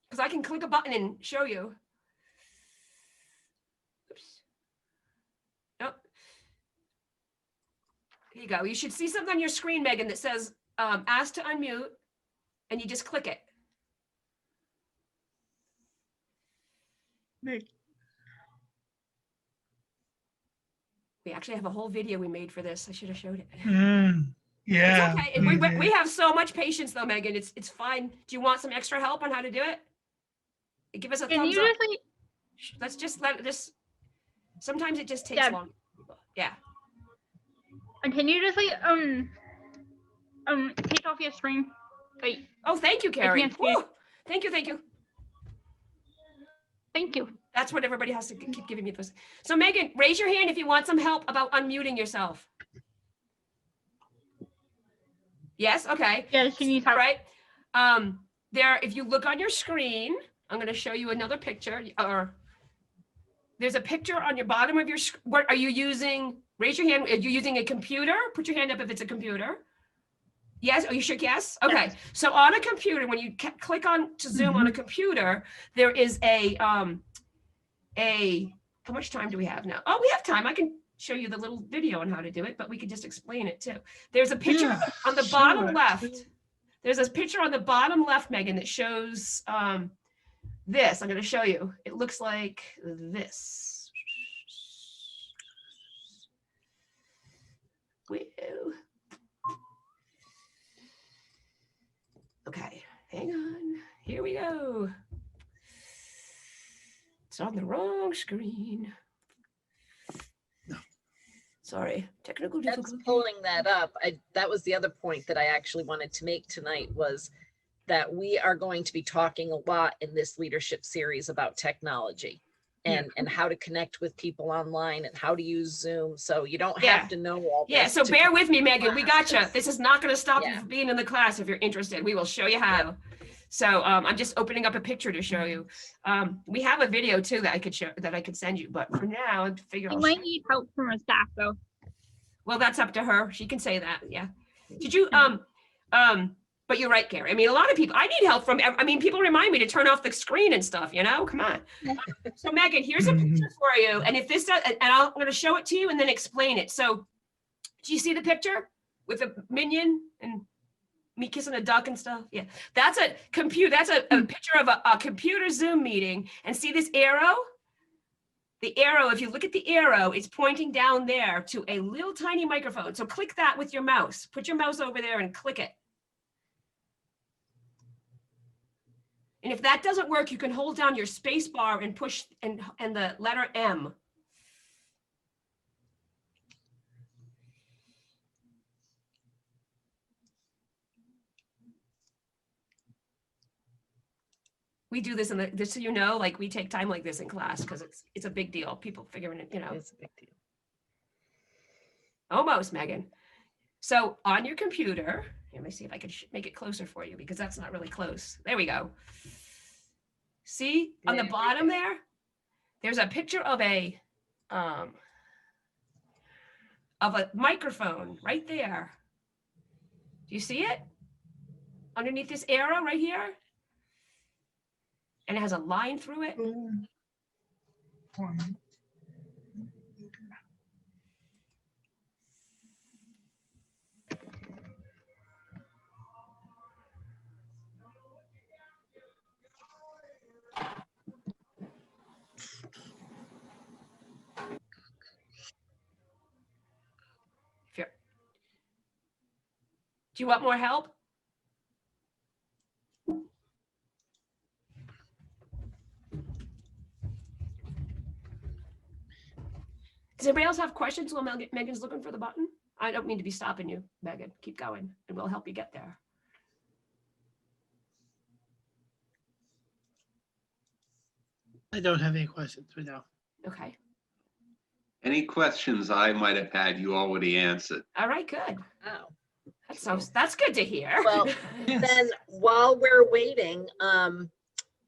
Because I can click a button and show you. Oops. Nope. Here you go. You should see something on your screen, Megan, that says ask to unmute, and you just click it. We actually have a whole video we made for this. I should have showed it. Yeah. It's okay. We have so much patience though, Megan. It's fine. Do you want some extra help on how to do it? Give us a Can thumbs you up. just like, Let's just let this. Sometimes it just takes long. Yeah. can you just like take off your screen? Wait. Oh, thank you, I Carrie. can't see. Woo! Thank you. Thank you. That's what everybody has to keep giving me this. So Megan, raise your hand if you want some help about unmuting yourself. Yes, okay. Yeah, she needs help. All right. There, if you look on your screen, I'm going to show you another picture. Or there's a picture on your bottom of your screen. What are you using? Raise your hand. Are you using a computer? Put your hand up if it's a computer. Yes. Oh, you shook yes? Okay. Yes. So on a computer, when you click on to Zoom on a computer, there is how much time do we have now? Oh, we have time. I can show you the little video on how to do it, but we could just explain it too. There's a picture on the bottom left. There's a picture on the bottom left, Megan, that shows this. I'm going to show you. It looks like this. Woo. Okay, hang on. Here we go. It's on the wrong screen. Sorry, technical difficulty. That's pulling that up. That was the other point that I actually wanted to make tonight, was that we are going to be talking a lot in this leadership series about technology and how to connect with people online and how to use Zoom. So you don't have to know all this. Yeah, so bear with me, Megan. We got you. This is not going to stop you from being in the class if you're interested. We will show you how. So I'm just opening up a picture to show you. We have a video too that I could show, that I could send you, but for now, I figure You might need help from a staff though. Well, that's up to her. She can say that. Yeah. Did you but you're right, Gary. I mean, a lot of people, I need help from, I mean, people remind me to turn off the screen and stuff, you know, come on. So Megan, here's a picture for you. And if this does, and I'm going to show it to you and then explain it. So do you see the picture with a minion and me kissing a duck and stuff? Yeah, that's a computer. That's a picture of a computer Zoom meeting. And see this arrow? The arrow, if you look at the arrow, it's pointing down there to a little tiny microphone. So click that with your mouse. Put your mouse over there and click it. And if that doesn't work, you can hold down your space bar and push and the letter M. We do this just so you know, like we take time like this in class because it's a big deal. People figuring it, you know. It's a big deal. Almost, Megan. So on your computer, let me see if I can make it closer for you because that's not really close. There we go. See on the bottom there, there's a picture of a microphone right there. Do you see it? Underneath this arrow right here? And it has a line through it. Do you want more help? Does anybody else have questions while Megan's looking for the button? I don't mean to be stopping you, Megan. Keep going and we'll help you get there. I don't have any questions for now. Okay. Any questions I might have had, you already answered. All right, good. Oh. That's good to hear. Well, then while we're waiting,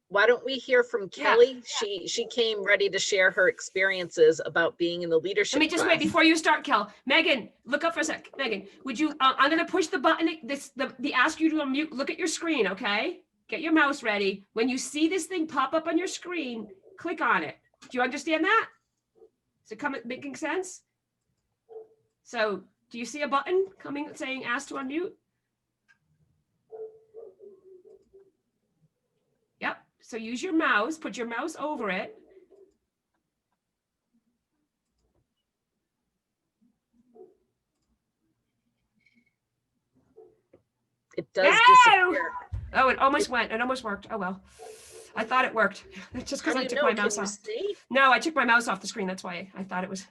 why don't we hear from Kelly? She came ready to share her experiences about being in the leadership Let me just wait before you start, Kel. Megan, look up for a sec. Megan, would you, I'm gonna push the button, the ask you to unmute, look at your screen, okay? Get your mouse ready. When you see this thing pop up on your screen, click on it. Do you understand that? Is it making sense? So do you see a button coming saying ask to unmute? Yep. So use your mouse, put your mouse over it. It does disappear. Oh, it almost went. It almost worked. Oh, well. I thought it worked. Just because I took my mouse off. No, I took my mouse off the screen. That's why I thought it was.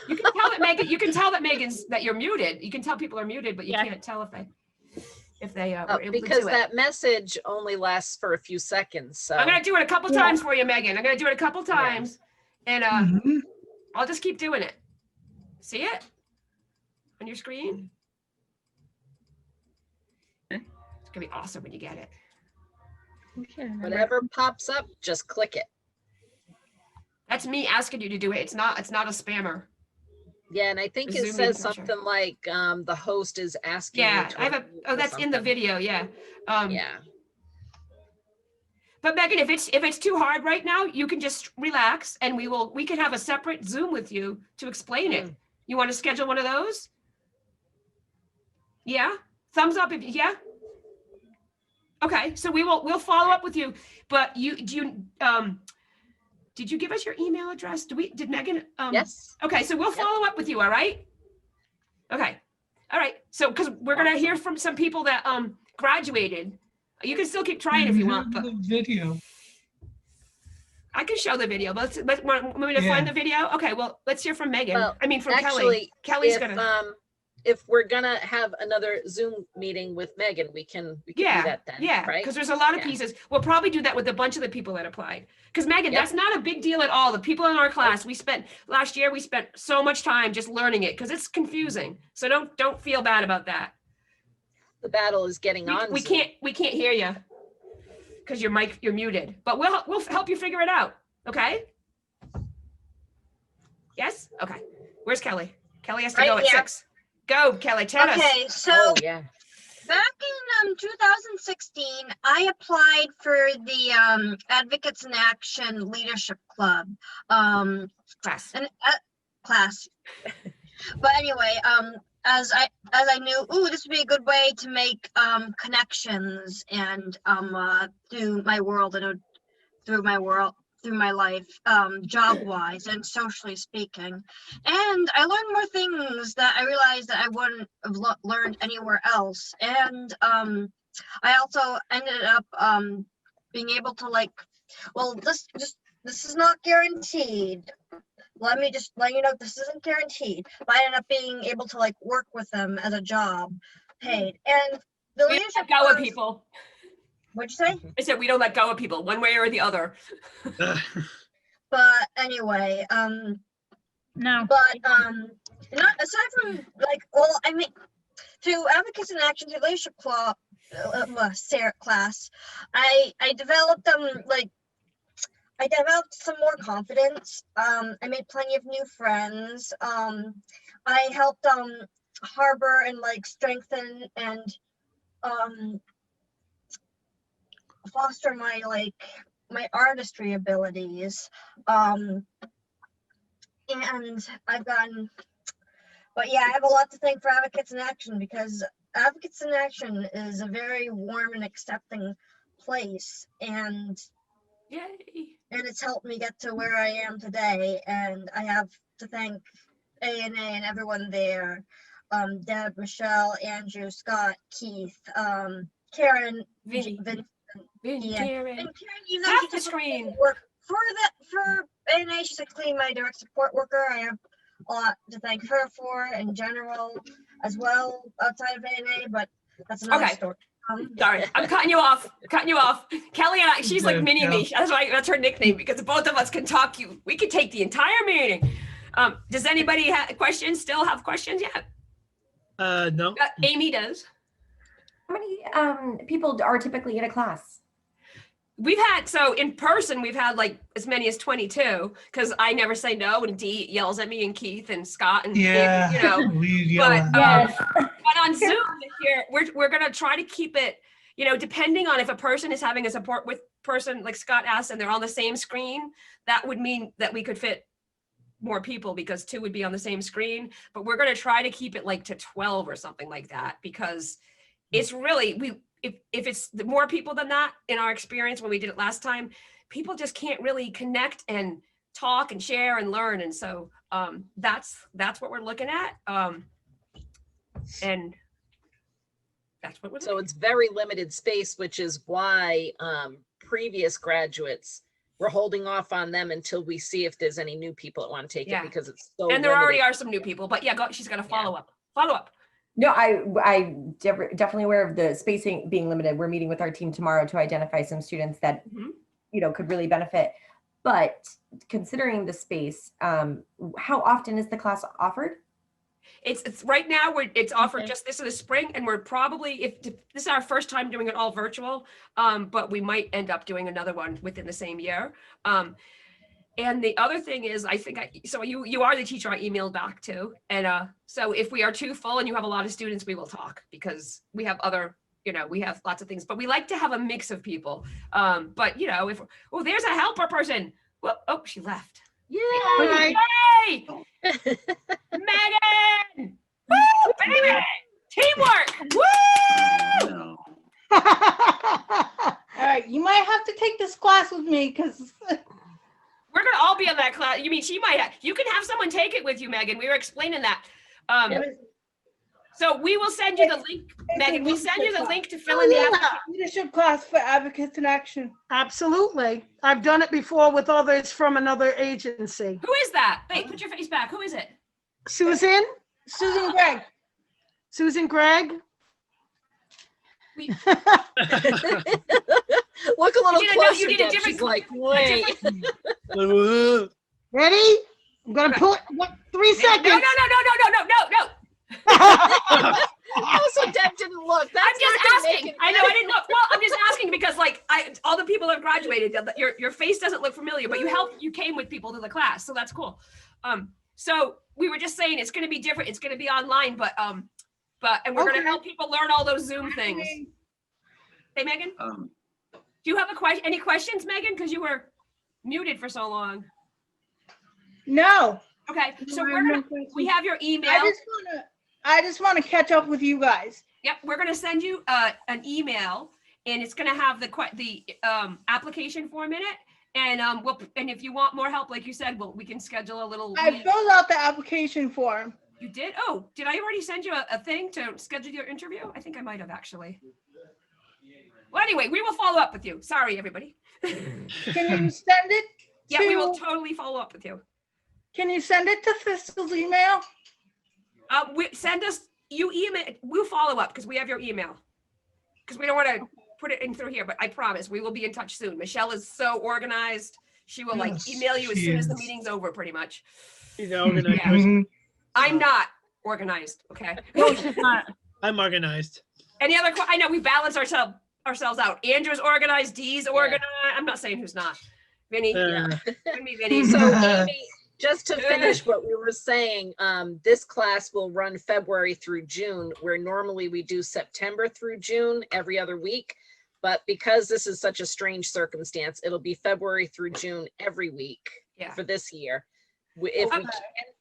You can tell that Megan. You can tell that that you're muted. You can tell people are muted, but you can't tell if they were able because to do that message only lasts for a few seconds. So I'm gonna do it a couple times for you, Megan. I'm gonna do it a couple times, and I'll just keep doing it. See it on your screen? It's gonna be awesome when you get it. Whatever pops up, just click it. That's me asking you to do it. It's not a spammer. Yeah, and I think it says something like the host is asking. Yeah, I have that's in the video. Yeah. Yeah. But Megan, if it's too hard right now, you can just relax, and we can have a separate Zoom with you to explain it. You want to schedule one of those? Yeah. Thumbs up if yeah. Okay, so we'll follow up with you. But did you give us your email address? Did Megan? Yes. Okay, so we'll follow up with you. All right. Okay. All right. So because we're gonna hear from some people that graduated. You can still keep trying if you want. But video. I can show the video. But want me to find the video? Okay. Well, let's hear from Megan. Well, I mean, from actually, Kelly. Kelly's gonna. If we're gonna have another Zoom meeting with Megan, we can do that then. Yeah, right? because there's a lot of pieces. We'll probably do that with a bunch of the people that applied. Because Megan, that's not a big deal at all. The people in our class, last year we spent so much time just learning it because it's confusing. So don't feel bad about that. The battle is getting on. We can't hear you because you're muted. But we'll help you figure it out. Okay? Yes? Okay. Where's Kelly? Kelly has to go at 6. Go, Kelly, tell us. Okay, so back in 2016, I applied for the Advocates in Action Leadership Club class. But anyway, as I knew, this would be a good way to make connections and through my life, job-wise and socially speaking. And I learned more things that I realized that I wouldn't have learned anywhere else. And I also ended up being able to this is not guaranteed. Let me just let you know this isn't guaranteed. But I ended up being able to work with them as a job, paid. And the leadership go with people. What'd you say? I said we don't let go of people one way or the other. But anyway, no. But not aside from through Advocates in Action Leadership Club class, I developed I developed some more confidence. I made plenty of new friends. I helped harbor and strengthen and foster my artistry abilities, and I've gotten, but yeah, I have a lot to thank for Advocates in Action, because Advocates in Action is a very warm and accepting place, and it's helped me get to where I am today. And I have to thank ANA and everyone there, Deb, Michelle, Andrew, Scott, Keith, Karen, Vincent, and Karen, even though she did work for ANA, she's actually my direct support worker. I have a lot to thank her for in general as well outside of ANA, but that's another story. Sorry, I'm cutting you off. Kelly and I, she's like mini me. That's her nickname, because both of us can talk. We could take the entire meeting. Does anybody have questions? Still have questions yet? No. Amy does. How many people are typically in a class? We've had, so in person, we've had like as many as 22, because I never say no, and Dee yells at me, and Keith and Scott and Yeah. you know. We yell But, at Yes. but on Zoom this year, we're gonna try to keep it, you know, depending on if a person is having a support with person, like Scott asked, and they're on the same screen, that would mean that we could fit more people because 2 would be on the same screen. But we're gonna try to keep it like to 12 or something like that, because it's really, if it's more people than that, in our experience when we did it last time, people just can't really connect and talk and share and learn. And so that's what we're looking at. And that's what we're So it's very limited space, which is why previous graduates, we're holding off on them until we see if there's any new people that want to take it, because it's so and there limited. already are some new people, but yeah, she's got to follow up. No, I definitely aware of the spacing being limited. We're meeting with our team tomorrow to identify some students that, you know, could really benefit. But considering the space, how often is the class offered? It's right now it's offered just this in the spring, and we're probably, if this is our first time doing it all virtual, but we might end up doing another one within the same year. And the other thing is, I think, so you are the teacher I emailed back to. And so if we are too full and you have a lot of students, we will talk, because we have other, you know, we have lots of things, but we like to have a mix of people. But, you know, there's a helper person. Well, oh, she left. Yay! Yay! Megan! Woo, baby! Teamwork! Woo! All right, you might have to take this class with me, because we're gonna all be in that class. You mean she might have, you can have someone take it with you, Megan. We were explaining that. So we will send you the link, Megan. We send you the link to fill in the application. leadership class for Advocates in Action. Absolutely. I've done it before with others from another agency. Who is that? Wait, put your face back. Who is it? Susan? Susan Gregg. Susan Gregg? Look a little closer. You did a different, She's like, wait. Ready? I'm gonna pull it. What? 3 seconds. No. Also, Deb didn't look. That's I'm just asking. I know I didn't look. Well, I'm just asking because, like, all the people have graduated. Your face doesn't look familiar, but you came with people to the class, so that's cool. So we were just saying it's going to be different. It's going to be online, but and we're going to help people learn all those Zoom things. Hey, Megan. Do you have any questions, Megan? Because you were muted for so long. No. Okay, so we have your email. I just want to catch up with you guys. Yep, we're going to send you an email, and it's going to have the application form in it. And and if you want more help, like you said, we can schedule a little. I filled out the application form. You did? Oh, did I already send you a thing to schedule your interview? I think I might have actually. Well, anyway, we will follow up with you. Sorry, everybody. Can you send it? Yeah, we will totally follow up with you. Can you send it to Fiscal's email? Send us, you email, we'll follow up because we have your email. Because we don't want to put it in through here, but I promise we will be in touch soon. Michelle is so organized. She will email you as soon as the meeting's over, pretty much. She's an organized Yeah. person. I'm not organized, okay? No, she's not. I'm organized. Any other, I know we balance ourselves out. Andrew's organized, Dee's organized. I'm not saying who's not. Vinny, Vinny. So Amy, just to finish what we were saying, this class will run February through June, where normally we do September through June every other week. But because this is such a strange circumstance, it'll be February through June every week for this year. If we can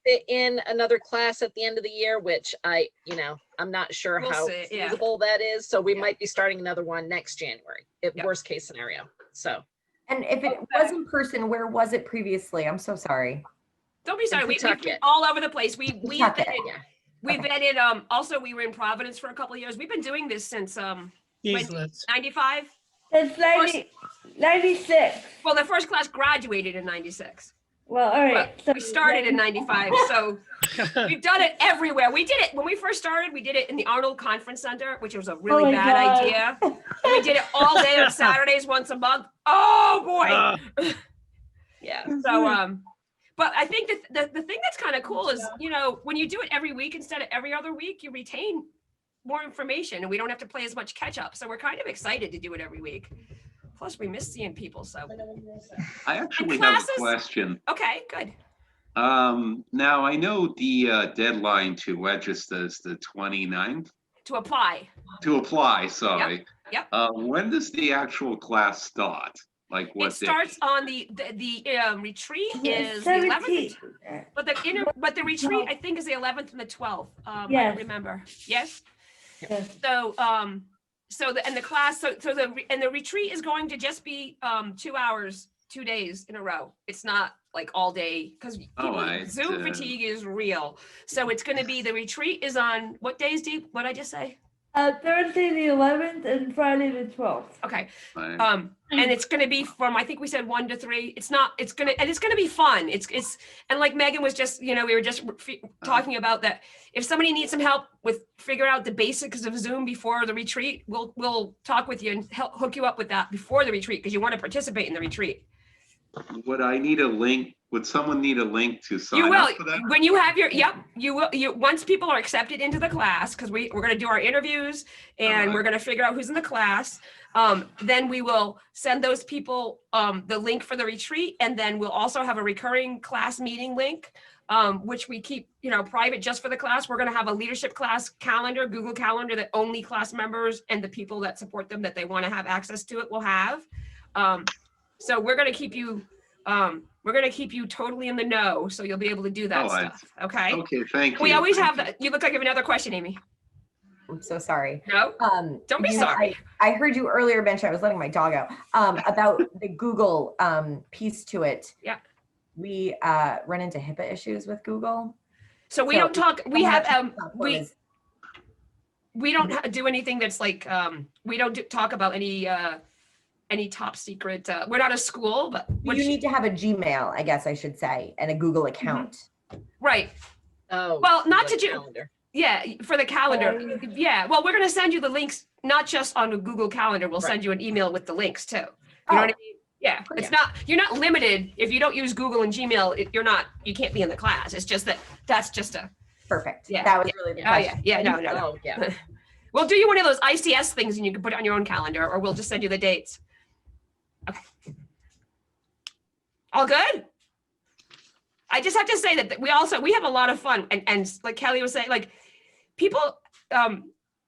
fit in another class at the end of the year, which I'm not sure how feasible that is. So we might be starting another one next January, worst case scenario. So. And if it was in person, where was it previously? I'm so sorry. Don't be sorry. We've been all over the place. We've vetted. Also, we were in Providence for a couple of years. We've been doing this since 95. It's 96. Well, the first class graduated in 96. Well, all right. So we started in 95, so we've done it everywhere. We did it when we first started. We did it in the Arnold Conference Center, which was a really bad idea. We did it all day on Saturdays, once a month. Oh boy! Yeah. So, but I think that the thing that's kind of cool is, when you do it every week instead of every other week, you retain more information, and we don't have to play as much catch up. So we're kind of excited to do it every week. Plus, we miss seeing people, so. I actually have classes? a question. Okay, good. Now I know the deadline to register is the 29th. To apply. To apply, sorry. Yep. When does the actual class start? Like what It day? starts on the retreat is the 11th, but the retreat I think is the 11th and the 12th. I don't remember. Yes. So the class the retreat is going to just be 2 hours, 2 days in a row. It's not like all day because Zoom fatigue is real. So it's going to be the retreat is on what days, Deep? What did I just say? Thursday the 11th and Friday the 12th. Okay. And it's going to be from, I think we said 1 to 3. It's going to be fun. And like Megan was just, we were just talking about that. If somebody needs some help with figure out the basics of Zoom before the retreat, we'll talk with you and hook you up with that before the retreat because you want to participate in the retreat. Would I need a link? Would someone need a link to sign You will up for that? when you have your you will once people are accepted into the class because we're going to do our interviews and we're going to figure out who's in the class. Then we will send those people the link for the retreat, and then we'll also have a recurring class meeting link, which we keep private just for the class. We're going to have a leadership class calendar, Google Calendar, that only class members and the people that support them that they want to have access to it will have. So we're going to keep you. We're going to keep you totally in the know, so you'll be able to do that stuff. Okay. Okay. Thank you. We always have that. You look like you have another question, Amy. I'm so sorry. No. Don't be sorry. I heard you earlier mention, I was letting my dog out, about the Google piece to it. Yeah. We run into Hipaa issues with Google. So we don't talk. We have we don't do anything that's like we don't talk about any top secret. We're not a school, but you need to have a Gmail, I guess I should say, and a Google account. Right. Oh. Well, not to do. Yeah, for the calendar. Yeah. Well, we're going to send you the links, not just on a Google Calendar. We'll send you an email with the links too. You know what I mean? Yeah. It's not. You're not limited if you don't use Google and Gmail. You're not. You can't be in the class. It's just that's just a. Perfect. Yeah. That was really the question. Yeah. No. Oh, yeah. We'll do you one of those ICS things, and you can put it on your own calendar, or we'll just send you the dates. Okay. All good? I just have to say that we have a lot of fun, and like Kelly was saying, like people,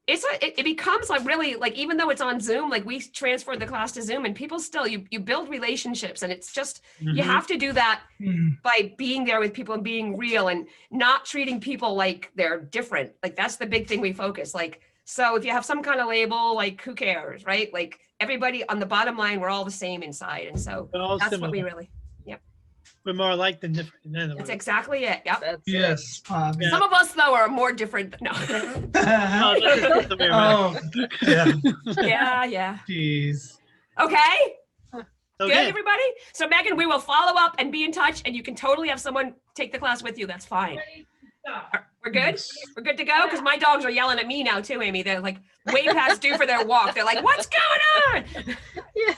it becomes like really like, even though it's on Zoom, like we transferred the class to Zoom, and people still you build relationships, and it's just you have to do that by being there with people and being real and not treating people like they're different. Like that's the big thing we focus. Like, so if you have some kind of label, like who cares, right? Like everybody on the bottom line, we're all the same inside, and so that's similar. what we really. We're more alike than different. That's exactly it. Yep. Yes. Some of us though are more different. No. Oh, yeah. Yeah. Jeez. Okay. Good, everybody. So Megan, we will follow up and be in touch, and you can totally have someone take the class with you. That's fine. We're good? We're good to go? Because my dogs are yelling at me now too, Amy. They're like way past due for their walk. They're like, what's going on? Yeah.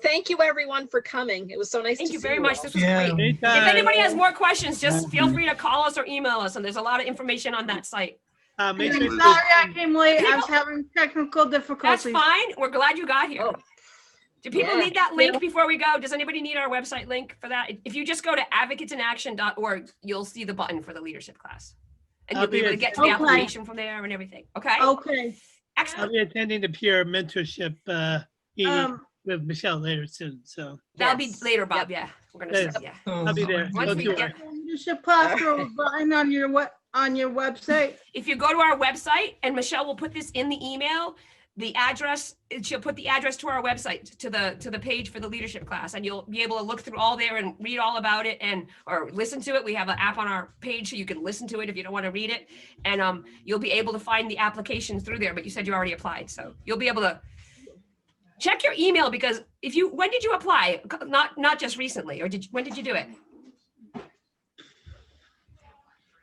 Thank you everyone for coming. It was so nice to see you. Thank you very much. all. This was great. If anybody has more questions, just feel free to call us or email us, and there's a lot of information on that site. Sorry I came late. I was having technical difficulties. That's fine. We're glad you got here. Do people need that link before we go? Does anybody need our website link for that? If you just go to advocatesinaction.org, you'll see the button for the leadership class. And you'll be able to get to the application from there and everything. Okay? Okay. Excellent. I'll be attending the peer mentorship meeting with Michelle later soon. So that'll be later, Bob. Yeah. We're gonna say, I'll be there. Once we get leadership class button on your website. If you go to our website, and Michelle will put this in the email, the address, she'll put the address to our website, to the page for the leadership class, and you'll be able to look through all there and read all about it or listen to it. We have an app on our page so you can listen to it if you don't want to read it, and you'll be able to find the application through there. But you said you already applied, so you'll be able to check your email, because when did you apply? Not just recently, or when did you do it?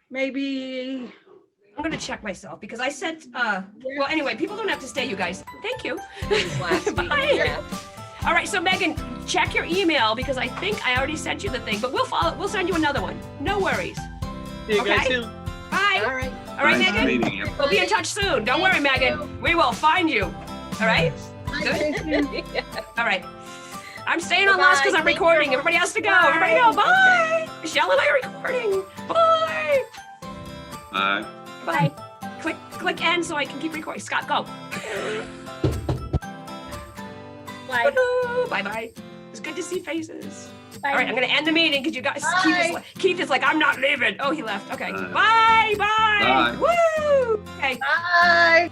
Maybe. I'm gonna check myself because I sent. Well, anyway, people don't have to stay, you guys. Thank you. Bye. Yeah. All right, so Megan, check your email because I think I already sent you the thing, but we'll send you another one. No worries. See you guys soon. Bye. All right. All right, Megan. We'll be in touch soon. Don't worry, Megan. We will find you. All right. Good? All right. I'm staying on last because I'm Bye-bye. Thank recording. you. Everybody has to go. Everybody go. Bye. Michelle and I are recording. Bye. Bye. Click end so I can keep recording. Scott, go. Bye. Bye. It's good to see faces. Bye. All right, I'm gonna end the meeting because you guys. Keith is like, I'm not leaving. Oh, he left. Okay. Bye. Bye. Bye. Woo. Okay. Bye.